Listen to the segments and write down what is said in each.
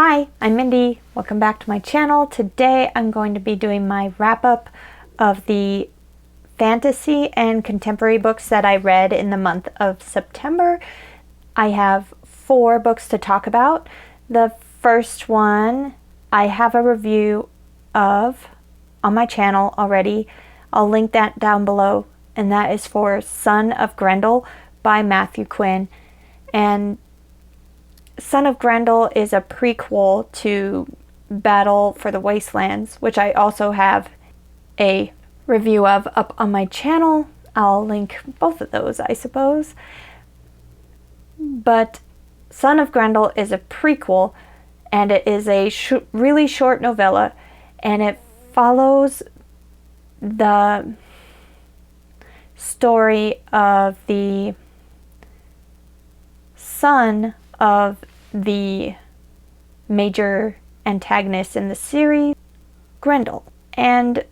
Hi, I'm Mindy. Welcome back to my channel. Today I'm going to be doing my wrap-up of the fantasy and contemporary books that I read in the month of September. I have 4 books to talk about. The first one I have a review of on my channel already. I'll link that down below, and that is for Son of Grendel by Matthew Quinn. And Son of Grendel is a prequel to Battle for the Wastelands, which I also have a review of up on my channel. I'll link both of those, I suppose. But Son of Grendel is a prequel, and it is a really short novella, and it follows the story of the son of the major antagonist in the series, Grendel. And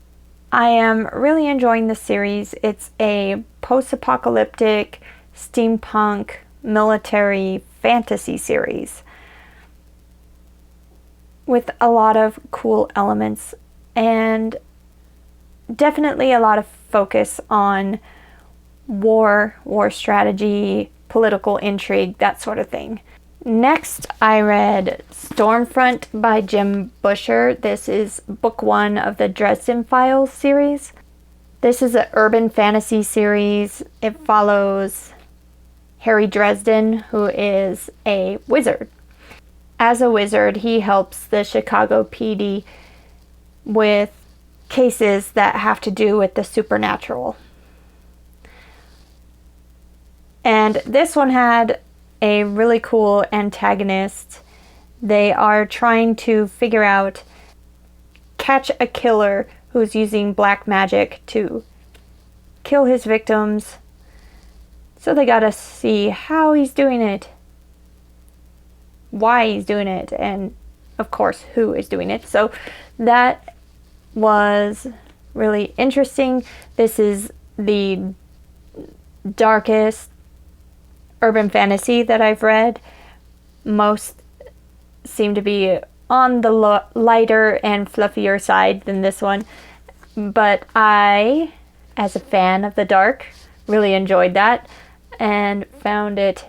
I am really enjoying the series. It's a post-apocalyptic, steampunk, military fantasy series with a lot of cool elements and definitely a lot of focus on war strategy, political intrigue, that sort of thing. Next, I read Stormfront by Jim Butcher. This is book 1 of the Dresden Files series. This is an urban fantasy series. It follows Harry Dresden, who is a wizard. As a wizard, he helps the Chicago PD with cases that have to do with the supernatural. And this one had a really cool antagonist. They are trying to figure out, catch a killer who's using black magic to kill his victims. So they gotta see how he's doing it, why he's doing it, and of course who is doing it. So that was really interesting. This is the darkest urban fantasy that I've read. Most seem to be on the lighter and fluffier side than this one, but I, as a fan of the dark, really enjoyed that and found it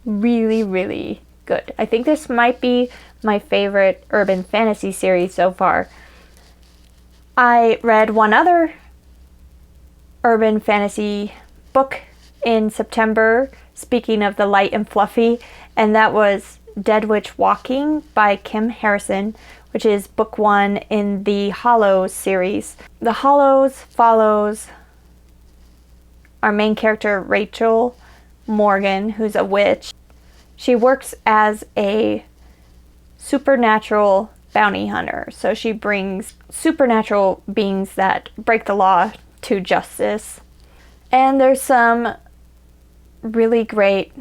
really, really good. I think this might be my favorite urban fantasy series so far. I read one other urban fantasy book in September, speaking of the light and fluffy, and that was Dead Witch Walking by Kim Harrison, which is book 1 in the Hollows series. The Hollows follows our main character, Rachel Morgan, who's a witch. She works as a supernatural bounty hunter, so she brings supernatural beings that break the law to justice. And there's some really great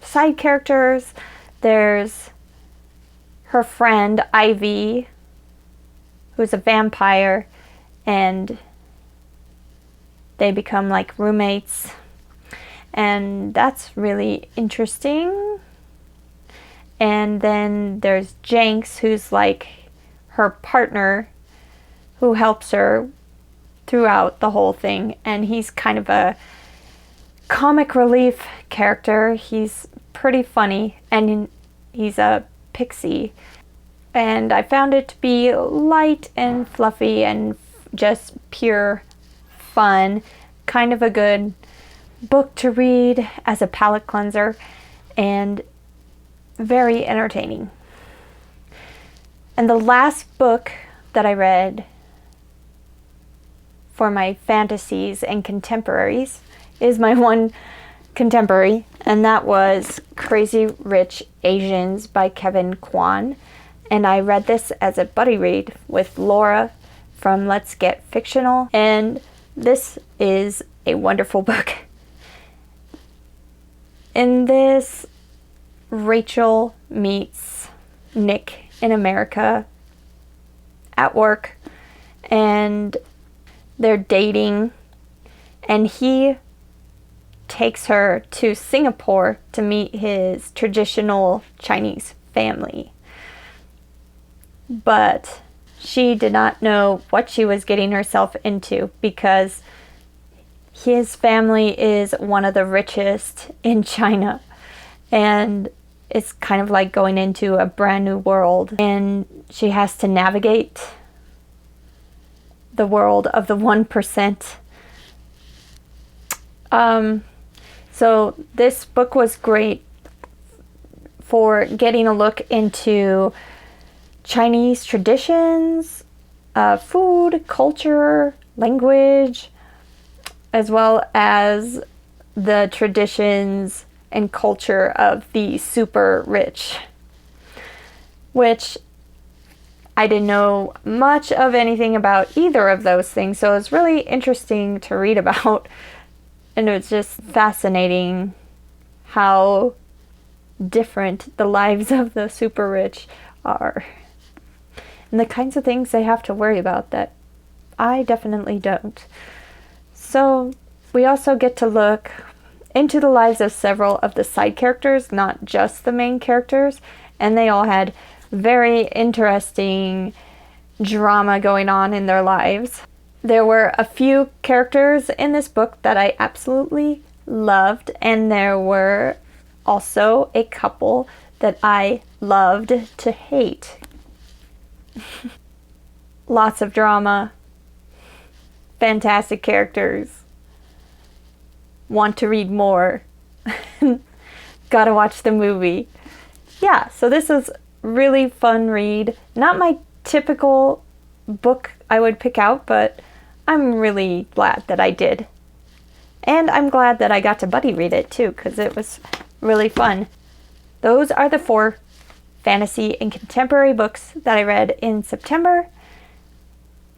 side characters. There's her friend Ivy, who's a vampire, and they become like roommates, and that's really interesting. And then there's Jenks, who's like her partner, who helps her throughout the whole thing, and he's kind of a comic relief character. He's pretty funny, and he's a pixie, and I found it to be light and fluffy and just pure fun. Kind of a good book to read as a palate cleanser, and very entertaining. And the last book that I read for my fantasies and contemporaries is my one contemporary, and that was Crazy Rich Asians by Kevin Kwan. And I read this as a buddy read with Laura from Let's Get Fictional, and this is a wonderful book. In this, Rachel meets Nick in America at work, and they're dating, and he takes her to Singapore to meet his traditional Chinese family. but she did not know what she was getting herself into because his family is one of the richest in China, and it's kind of like going into a brand new world, and she has to navigate the world of the 1%. So this book was great for getting a look into Chinese traditions, food, culture, language, as well as the traditions and culture of the super rich, which I didn't know much of anything about either of those things, so it was really interesting to read about, and it was just fascinating how different the lives of the super rich are, and the kinds of things they have to worry about that I definitely don't. So we also get to look into the lives of several of the side characters, not just the main characters, and they all had very interesting drama going on in their lives. There were a few characters in this book that I absolutely loved, and there were also a couple that I loved to hate. Lots of drama, fantastic characters, want to read more, gotta watch the movie. Yeah, so this is really fun read. Not my typical book I would pick out, but I'm really glad that I did. And I'm glad that I got to buddy read it too, because it was really fun. Those are the 4 fantasy and contemporary books that I read in September.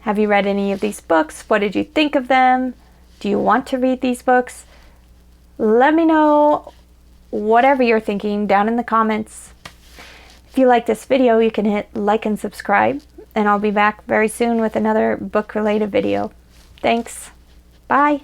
Have you read any of these books? What did you think of them? Do you want to read these books? Let me know whatever you're thinking down in the comments. If you like this video, you can hit like and subscribe, and I'll be back very soon with another book-related video. Thanks. Bye.